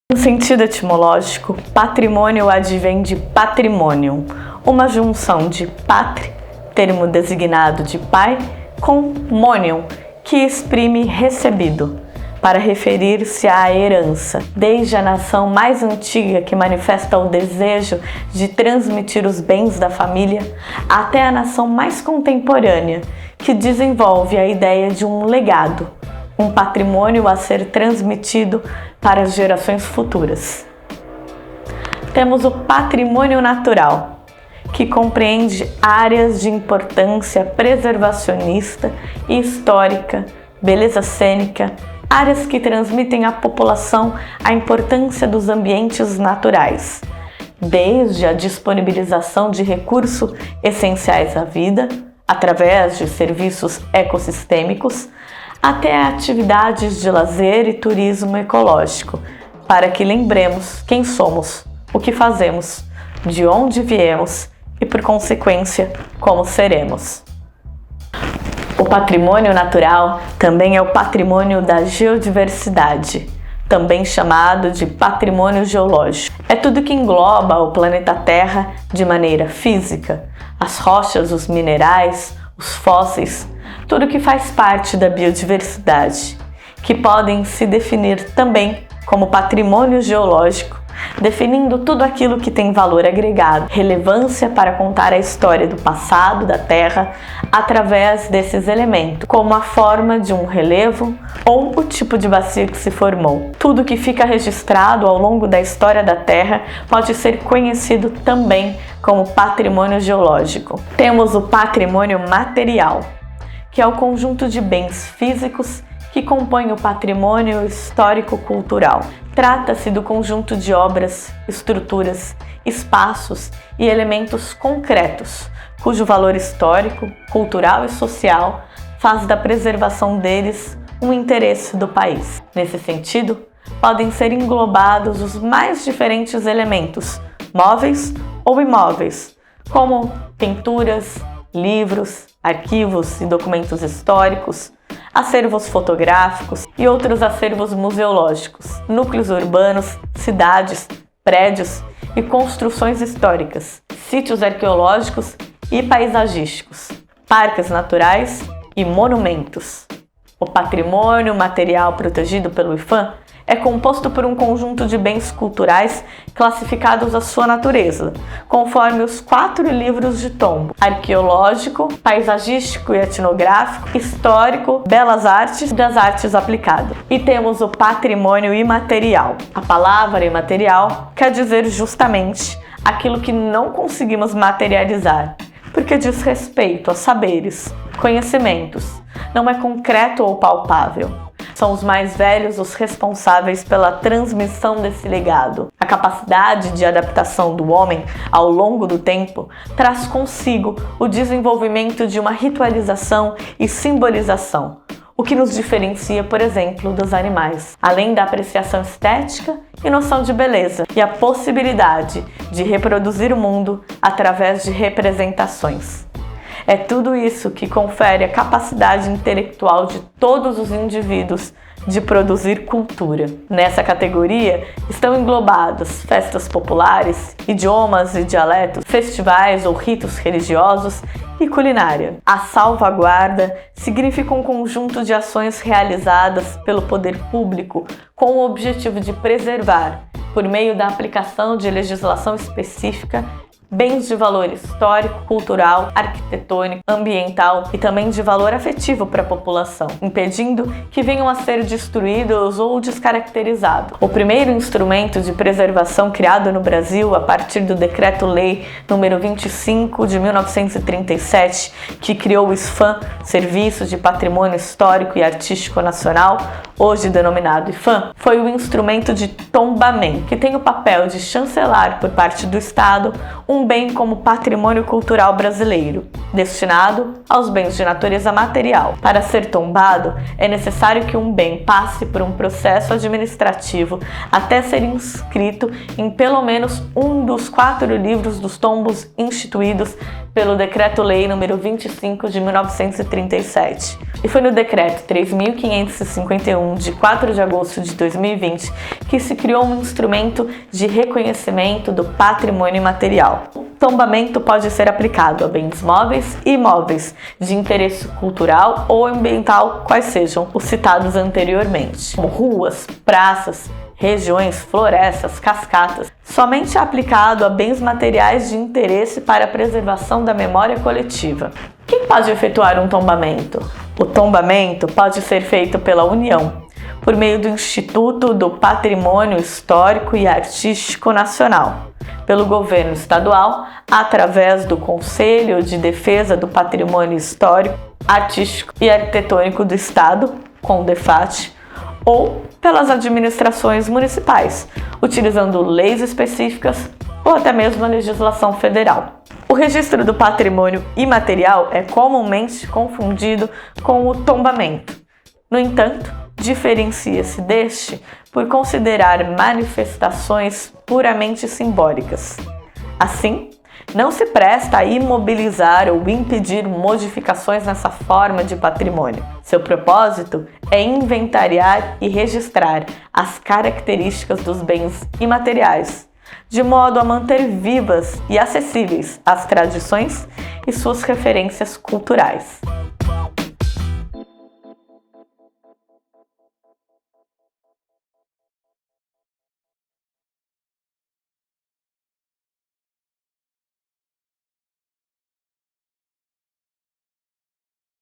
No sentido etimológico, patrimônio advém de patrimonium, uma junção de patri, termo designado de pai, com monium, que exprime recebido, para referir-se à herança, desde a nação mais antiga que manifesta o desejo de transmitir os bens da família, até a nação mais contemporânea, que desenvolve a ideia de um legado, um patrimônio a ser transmitido para as gerações futuras. Temos o patrimônio natural, que compreende áreas de importância preservacionista e histórica, beleza cênica, áreas que transmitem à população a importância dos ambientes naturais, desde a disponibilização de recursos essenciais à vida, através de serviços ecossistêmicos, até atividades de lazer e turismo ecológico, para que lembremos quem somos, o que fazemos, de onde viemos e, por consequência, como seremos. O patrimônio natural também é o patrimônio da geodiversidade, também chamado de patrimônio geológico. É tudo que engloba o planeta Terra de maneira física, as rochas, os minerais, os fósseis, tudo que faz parte da biodiversidade, que podem se definir também como patrimônio geológico, definindo tudo aquilo que tem valor agregado, relevância para contar a história do passado da Terra através desses elementos, como a forma de um relevo ou o tipo de bacia que se formou. Tudo que fica registrado ao longo da história da Terra pode ser conhecido também como patrimônio geológico. Temos o patrimônio material, que é o conjunto de bens físicos que compõem o patrimônio histórico-cultural. Trata-se do conjunto de obras, estruturas, espaços e elementos concretos, cujo valor histórico, cultural e social faz da preservação deles um interesse do país. Nesse sentido, podem ser englobados os mais diferentes elementos, móveis ou imóveis, como pinturas, livros, arquivos e documentos históricos, acervos fotográficos e outros acervos museológicos, núcleos urbanos, cidades, prédios e construções históricas, sítios arqueológicos e paisagísticos, parques naturais e monumentos. O patrimônio material protegido pelo IPHAN é composto por um conjunto de bens culturais classificados à sua natureza, conforme os 4 livros de tombo: arqueológico, paisagístico e etnográfico, histórico, belas artes e das artes aplicadas. E temos o patrimônio imaterial. A palavra imaterial quer dizer justamente aquilo que não conseguimos materializar, porque diz respeito a saberes, conhecimentos, não é concreto ou palpável. São os mais velhos os responsáveis pela transmissão desse legado. A capacidade de adaptação do homem ao longo do tempo traz consigo o desenvolvimento de uma ritualização e simbolização, o que nos diferencia, por exemplo, dos animais, além da apreciação estética e noção de beleza, e a possibilidade de reproduzir o mundo através de representações. É tudo isso que confere a capacidade intelectual de todos os indivíduos de produzir cultura. Nessa categoria estão englobadas festas populares, idiomas e dialetos, festivais ou ritos religiosos e culinária. A salvaguarda significa um conjunto de ações realizadas pelo poder público com o objetivo de preservar, por meio da aplicação de legislação específica, bens de valor histórico, cultural, arquitetônico, ambiental e também de valor afetivo para a população, impedindo que venham a ser destruídos ou descaracterizados. O primeiro instrumento de preservação criado no Brasil a partir do Decreto-Lei nº 25 de 1937, que criou o SPHAN, Serviço de Patrimônio Histórico e Artístico Nacional, hoje denominado IPHAN, foi o instrumento de tombamento, que tem o papel de chancelar por parte do Estado um um bem como patrimônio cultural brasileiro, destinado aos bens de natureza material. Para ser tombado, é necessário que um bem passe por um processo administrativo até ser inscrito em pelo menos um dos 4 livros dos tombos instituídos pelo Decreto-Lei nº 25 de 1937. E foi no Decreto 3.551, de 4 de agosto de 2020, que se criou um instrumento de reconhecimento do patrimônio imaterial. O tombamento pode ser aplicado a bens móveis e imóveis de interesse cultural ou ambiental, quais sejam os citados anteriormente, como ruas, praças, regiões, florestas, cascatas. Somente é aplicado a bens materiais de interesse para a preservação da memória coletiva. Quem pode efetuar um tombamento? O tombamento pode ser feito pela União, por meio do Instituto do Patrimônio Histórico e Artístico Nacional, pelo governo estadual, através do Conselho de Defesa do Patrimônio Histórico, Artístico e Arquitetônico do Estado, CONDEFAT, ou pelas administrações municipais, utilizando leis específicas ou até mesmo a legislação federal. O registro do patrimônio imaterial é comumente confundido com o tombamento. No entanto, diferencia-se deste por considerar manifestações puramente simbólicas. Assim, não se presta a imobilizar ou impedir modificações nessa forma de patrimônio. Seu propósito é inventariar e registrar as características dos bens imateriais, de modo a manter vivas e acessíveis as tradições e suas referências culturais.